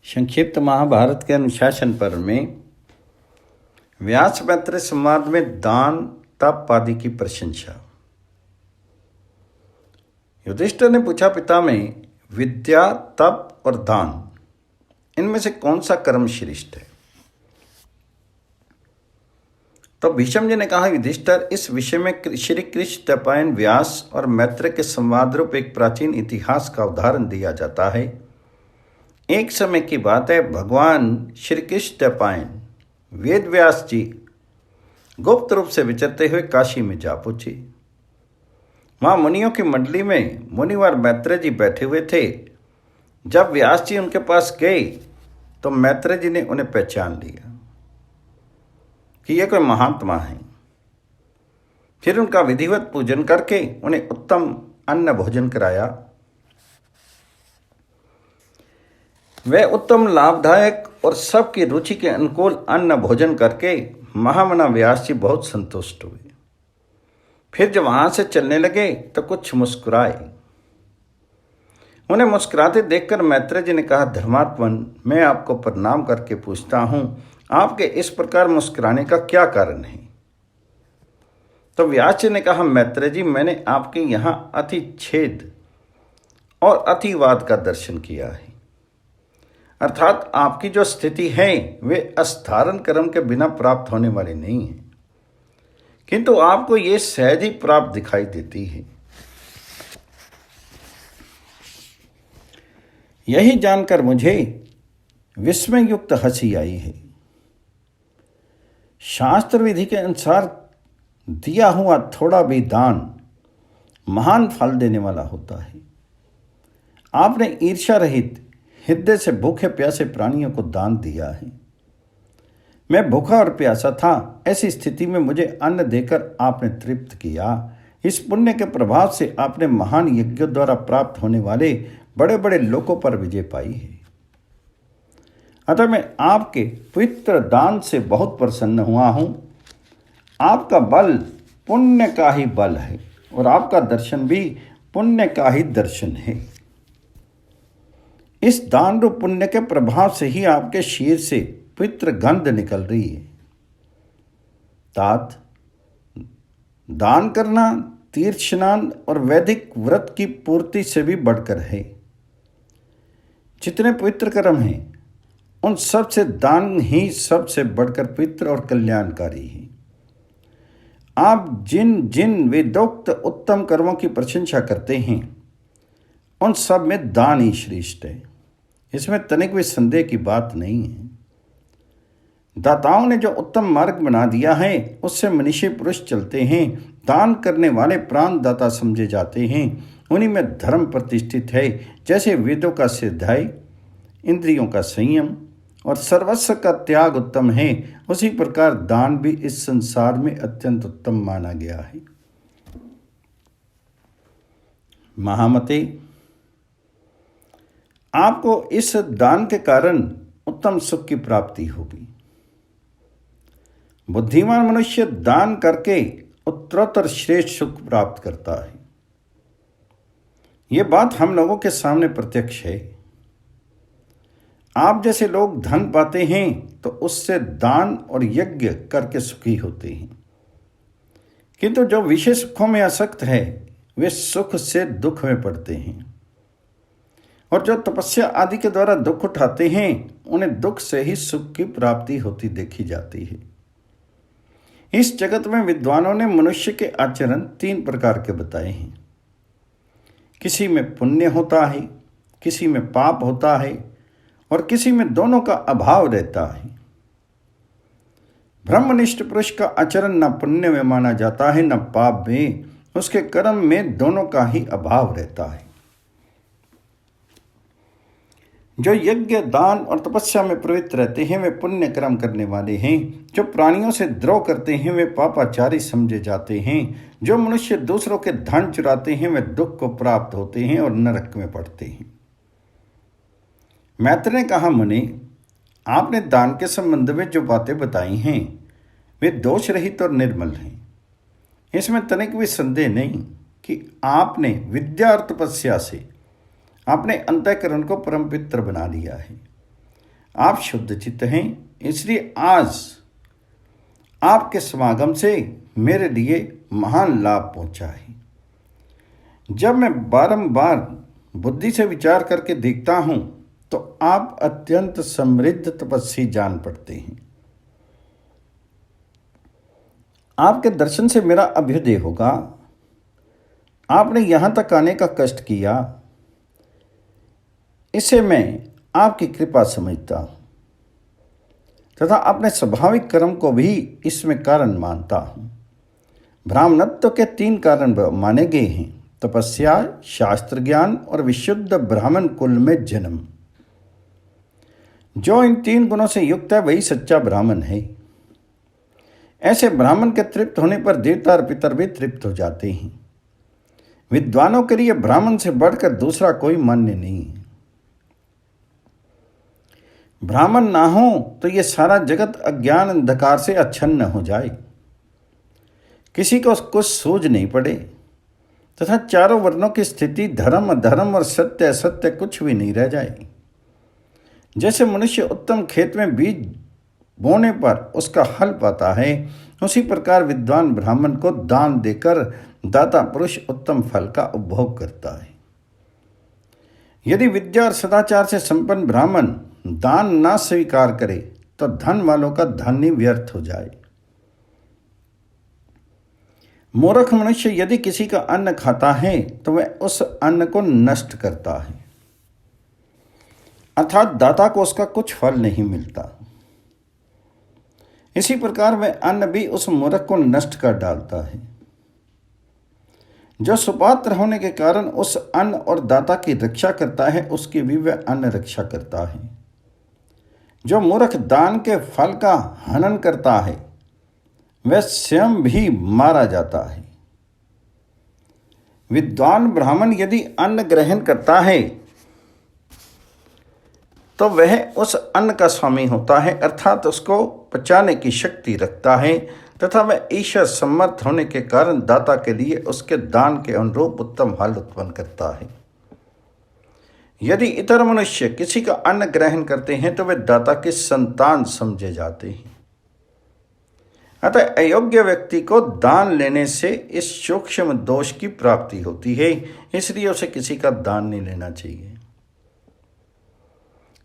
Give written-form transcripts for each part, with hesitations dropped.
संक्षिप्त महाभारत के अनुशासन पर्व में व्यास मैत्री संवाद में दान तप आदि की प्रशंसा। युधिष्ठिर ने पूछा, पिता में विद्या, तप और दान, इनमें से कौन सा कर्म श्रेष्ठ है? तो भीष्म जी ने कहा, युधिष्ठिर, इस विषय में श्री कृष्ण द्वैपायन व्यास और मैत्री के संवाद रूप एक प्राचीन इतिहास का उदाहरण दिया जाता है। एक समय की बात है, भगवान श्री कृष्ण द्वैपायन वेद व्यास जी गुप्त रूप से विचरते हुए काशी में जा पहुंचे। वहां मुनियों की मंडली में मुनिवर मैत्रेय जी बैठे हुए थे। जब व्यास जी उनके पास गए तो मैत्रेय जी ने उन्हें पहचान लिया कि ये कोई महात्मा है। फिर उनका विधिवत पूजन करके उन्हें उत्तम अन्न भोजन कराया। वे उत्तम, लाभदायक और सबकी रुचि के अनुकूल अन्न भोजन करके महामना व्यास जी बहुत संतुष्ट हुए। फिर जब वहां से चलने लगे तो कुछ मुस्कुराए। उन्हें मुस्कुराते देखकर मैत्रेय जी ने कहा, धर्मात्मन, मैं आपको प्रणाम करके पूछता हूं, आपके इस प्रकार मुस्कुराने का क्या कारण है? तो व्यास जी ने कहा, मैत्रेय जी, मैंने आपके यहां अतिछेद और अतिवाद का दर्शन किया है। अर्थात आपकी जो स्थिति है वे असाधारण कर्म के बिना प्राप्त होने वाली नहीं है, किंतु आपको ये सहज ही प्राप्त दिखाई देती है। यही जानकर मुझे विस्मय युक्त हंसी आई है। शास्त्र विधि के अनुसार दिया हुआ थोड़ा भी दान महान फल देने वाला होता है। आपने ईर्ष्या रहित हृदय से भूखे प्यासे प्राणियों को दान दिया है। मैं भूखा और प्यासा था, ऐसी स्थिति में मुझे अन्न देकर आपने तृप्त किया। इस पुण्य के प्रभाव से आपने महान यज्ञों द्वारा प्राप्त होने वाले बड़े बड़े लोकों पर विजय पाई है। अतः मैं आपके पवित्र दान से बहुत प्रसन्न हुआ हूं। आपका बल पुण्य का ही बल है और आपका दर्शन भी पुण्य का ही दर्शन है। इस दान रूप पुण्य के प्रभाव से ही आपके शरीर से पवित्र गंध निकल रही है। तात, दान करना तीर्थ स्नान और वैदिक व्रत की पूर्ति से भी बढ़कर है। जितने पवित्र कर्म हैं उन सब से दान ही सबसे बढ़कर पवित्र और कल्याणकारी है। आप जिन जिन वेदोक्त उत्तम कर्मों की प्रशंसा करते हैं उन सब में दान ही श्रेष्ठ है। इसमें तनिक भी संदेह की बात नहीं है। दाताओं ने जो उत्तम मार्ग बना दिया है उससे मनुष्य पुरुष चलते हैं। दान करने वाले प्राण दाता समझे जाते हैं। उन्हीं में धर्म प्रतिष्ठित है। जैसे वेदों का स्वाध्याय, इंद्रियों का संयम और सर्वस्व का त्याग उत्तम है, उसी प्रकार दान भी इस संसार में अत्यंत उत्तम माना गया है। महामते, आपको इस दान के कारण उत्तम सुख की प्राप्ति होगी। बुद्धिमान मनुष्य दान करके उत्तरोत्तर श्रेष्ठ सुख प्राप्त करता है। यह बात हम लोगों के सामने प्रत्यक्ष है। आप जैसे लोग धन पाते हैं तो उससे दान और यज्ञ करके सुखी होते हैं, किंतु जो विषय सुखों में आसक्त है वे सुख से दुख में पड़ते हैं, और जो तपस्या आदि के द्वारा दुख उठाते हैं उन्हें दुख से ही सुख की प्राप्ति होती देखी जाती है। इस जगत में विद्वानों ने मनुष्य के आचरण 3 प्रकार के बताए हैं। किसी में पुण्य होता है, किसी में पाप होता है और किसी में दोनों का अभाव रहता है। ब्रह्मनिष्ठ पुरुष का आचरण न पुण्य में माना जाता है न पाप में। उसके कर्म में दोनों का ही अभाव रहता है। जो यज्ञ, दान और तपस्या में प्रवृत्त रहते हैं वे पुण्य कर्म करने वाले हैं। जो प्राणियों से द्रोह करते हैं वे पापाचारी समझे जाते हैं। जो मनुष्य दूसरों के धन चुराते हैं वे दुख को प्राप्त होते हैं और नरक में पड़ते हैं। मैत्रेय ने कहा, मुनि, आपने दान के संबंध में जो बातें बताई हैं वे दोष रहित और निर्मल हैं। इसमें तनिक भी संदेह नहीं कि आपने विद्या और तपस्या से अपने अंतःकरण को परम पवित्र बना लिया है। आप शुद्ध चित्त हैं, इसलिए आज आपके समागम से मेरे लिए महान लाभ पहुंचा है। जब मैं बारंबार बुद्धि से विचार करके देखता हूं तो आप अत्यंत समृद्ध तपस्वी जान पड़ते हैं। आपके दर्शन से मेरा अभ्युदय होगा। आपने यहां तक आने का कष्ट किया, इसे मैं आपकी कृपा समझता हूं तथा अपने स्वाभाविक कर्म को भी इसमें कारण मानता हूं। ब्राह्मणत्व के 3 कारण माने गए हैं: तपस्या, शास्त्र ज्ञान और विशुद्ध ब्राह्मण कुल में जन्म। जो इन 3 गुणों से युक्त है वही सच्चा ब्राह्मण है। ऐसे ब्राह्मण के तृप्त होने पर देवता और पितर भी तृप्त हो जाते हैं। विद्वानों के लिए ब्राह्मण से बढ़कर दूसरा कोई मान्य नहीं है। ब्राह्मण ना हो तो यह सारा जगत अज्ञान अंधकार से आच्छन्न हो जाए, किसी को कुछ सूझ नहीं पड़े तथा चारों वर्णों की स्थिति धर्म अधर्म और सत्य असत्य कुछ भी नहीं रह जाए। जैसे मनुष्य उत्तम खेत में बीज बोने पर उसका हल पाता है, उसी प्रकार विद्वान ब्राह्मण को दान देकर दाता पुरुष उत्तम फल का उपभोग करता है। यदि विद्या और सदाचार से संपन्न ब्राह्मण दान ना स्वीकार करे तो धन वालों का धन ही व्यर्थ हो जाए। मूर्ख मनुष्य यदि किसी का अन्न खाता है तो वह उस अन्न को नष्ट करता है, अर्थात दाता को उसका कुछ फल नहीं मिलता। इसी प्रकार वह अन्न भी उस मूर्ख को नष्ट कर डालता है। जो सुपात्र होने के कारण उस अन्न और दाता की रक्षा करता है, उसकी भी वह अन्न रक्षा करता है। जो मूर्ख दान के फल का हनन करता है वह स्वयं भी मारा जाता है। विद्वान ब्राह्मण यदि अन्न ग्रहण करता है तो वह उस अन्न का स्वामी होता है, अर्थात उसको पचाने की शक्ति रखता है तथा वह ईश्वर सम्मत होने के कारण दाता के लिए उसके दान के अनुरूप उत्तम फल उत्पन्न करता है। यदि इतर मनुष्य किसी का अन्न ग्रहण करते हैं तो वे दाता के संतान समझे जाते हैं। अतः अयोग्य व्यक्ति को दान लेने से इस सूक्ष्म दोष की प्राप्ति होती है, इसलिए उसे किसी का दान नहीं लेना चाहिए।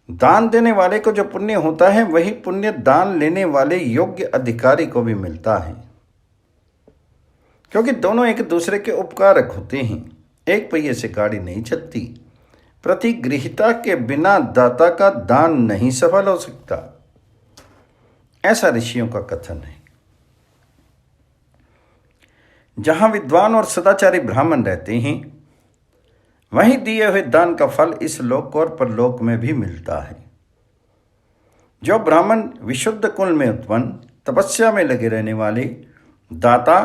दान देने वाले को जो पुण्य होता है वही पुण्य दान लेने वाले योग्य अधिकारी को भी मिलता है, क्योंकि दोनों एक दूसरे के उपकारक होते हैं। एक पहिए से गाड़ी नहीं चलती। प्रतिगृहिता के बिना दाता का दान नहीं सफल हो सकता, ऐसा ऋषियों का कथन है। जहां विद्वान और सदाचारी ब्राह्मण रहते हैं वहीं दिए हुए दान का फल इस लोक और परलोक में भी मिलता है। जो ब्राह्मण विशुद्ध कुल में उत्पन्न, तपस्या में लगे रहने वाले, दाता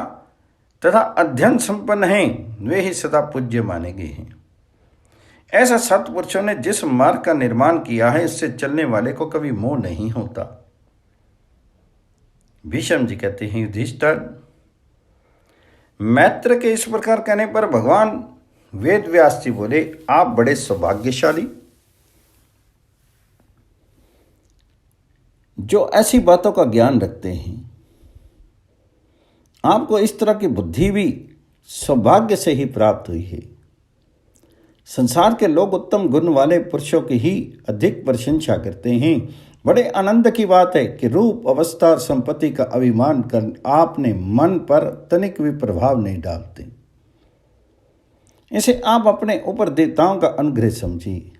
तथा अध्ययन संपन्न हैं, वे ही सदा पूज्य माने गए हैं। ऐसा सत्पुरुषों ने जिस मार्ग का निर्माण किया है इससे चलने वाले को कभी मोह नहीं होता। भीष्म जी कहते हैं, युधिष्ठिर, मैत्र के इस प्रकार कहने पर भगवान वेद व्यास जी बोले, आप बड़े सौभाग्यशाली जो ऐसी बातों का ज्ञान रखते हैं। आपको इस तरह की बुद्धि भी सौभाग्य से ही प्राप्त हुई है। संसार के लोग उत्तम गुण वाले पुरुषों की ही अधिक प्रशंसा करते हैं। बड़े आनंद की बात है कि रूप, अवस्था और संपत्ति का अभिमान कर आपने मन पर तनिक भी प्रभाव नहीं डालते। इसे आप अपने ऊपर देवताओं का अनुग्रह समझिए।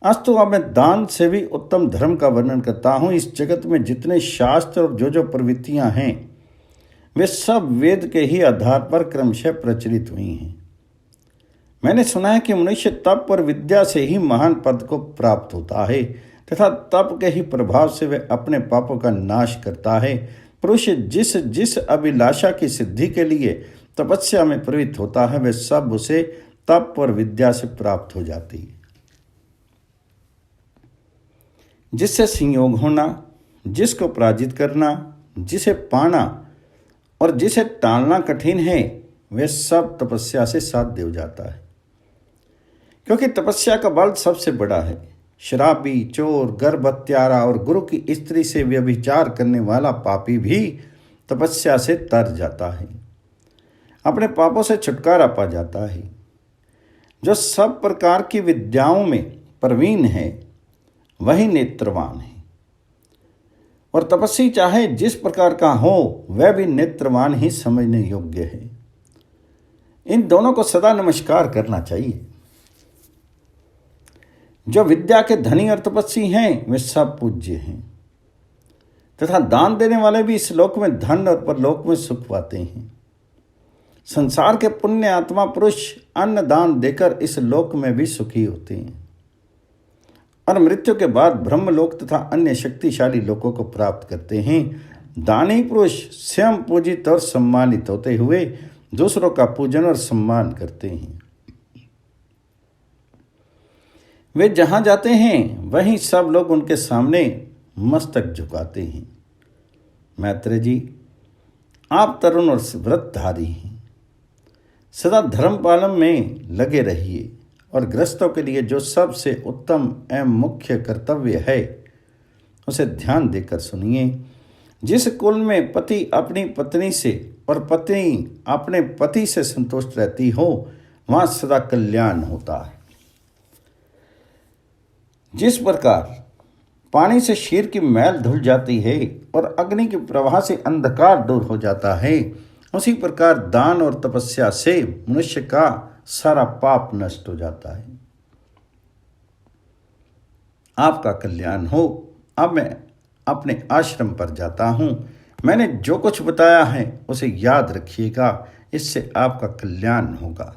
अस्तु, अब मैं दान से भी उत्तम धर्म का वर्णन करता हूँ। इस जगत में जितने शास्त्र और जो प्रवृत्तियाँ हैं वे सब वेद के ही आधार पर क्रमशः प्रचलित हुई हैं। मैंने सुना है कि मनुष्य तप और विद्या से ही महान पद को प्राप्त होता है तथा तप के ही प्रभाव से वह अपने पापों का नाश करता है। पुरुष जिस जिस अभिलाषा की सिद्धि के लिए तपस्या में प्रवृत्त होता है वह सब उसे तप और विद्या से प्राप्त हो जाती है। जिससे संयोग होना, जिसको पराजित करना, जिसे पाना और जिसे टालना कठिन है, वह सब तपस्या से साध्य हो जाता है, क्योंकि तपस्या का बल सबसे बड़ा है। शराबी, चोर, गर्भ हत्यारा और गुरु की स्त्री से व्यभिचार करने वाला पापी भी तपस्या से तर जाता है, अपने पापों से छुटकारा पा जाता है। जो सब प्रकार की विद्याओं में प्रवीण है वही नेत्रवान है, और तपस्वी चाहे जिस प्रकार का हो वह भी नेत्रवान ही समझने योग्य है। इन दोनों को सदा नमस्कार करना चाहिए। जो विद्या के धनी और तपस्वी हैं वे सब पूज्य हैं, तथा दान देने वाले भी इस लोक में धन और परलोक में सुख पाते हैं। संसार के पुण्य आत्मा पुरुष अन्न दान देकर इस लोक में भी सुखी होते हैं और मृत्यु के बाद ब्रह्मलोक तथा अन्य शक्तिशाली लोकों को प्राप्त करते हैं। दानी पुरुष स्वयं पूजित और सम्मानित होते हुए दूसरों का पूजन और सम्मान करते हैं। वे जहां जाते हैं वहीं सब लोग उनके सामने मस्तक झुकाते हैं। मैत्रेय जी, आप तरुण और व्रतधारी हैं, सदा धर्म पालन में लगे रहिए और गृहस्थों के लिए जो सबसे उत्तम एवं मुख्य कर्तव्य है उसे ध्यान देकर सुनिए। जिस कुल में पति अपनी पत्नी से और पत्नी अपने पति से संतुष्ट रहती हो वहां सदा कल्याण होता है। जिस प्रकार पानी से शीर की मैल धुल जाती है और अग्नि के प्रवाह से अंधकार दूर हो जाता है, उसी प्रकार दान और तपस्या से मनुष्य का सारा पाप नष्ट हो जाता है। आपका कल्याण हो। अब मैं अपने आश्रम पर जाता हूँ। मैंने जो कुछ बताया है उसे याद रखिएगा, इससे आपका कल्याण होगा।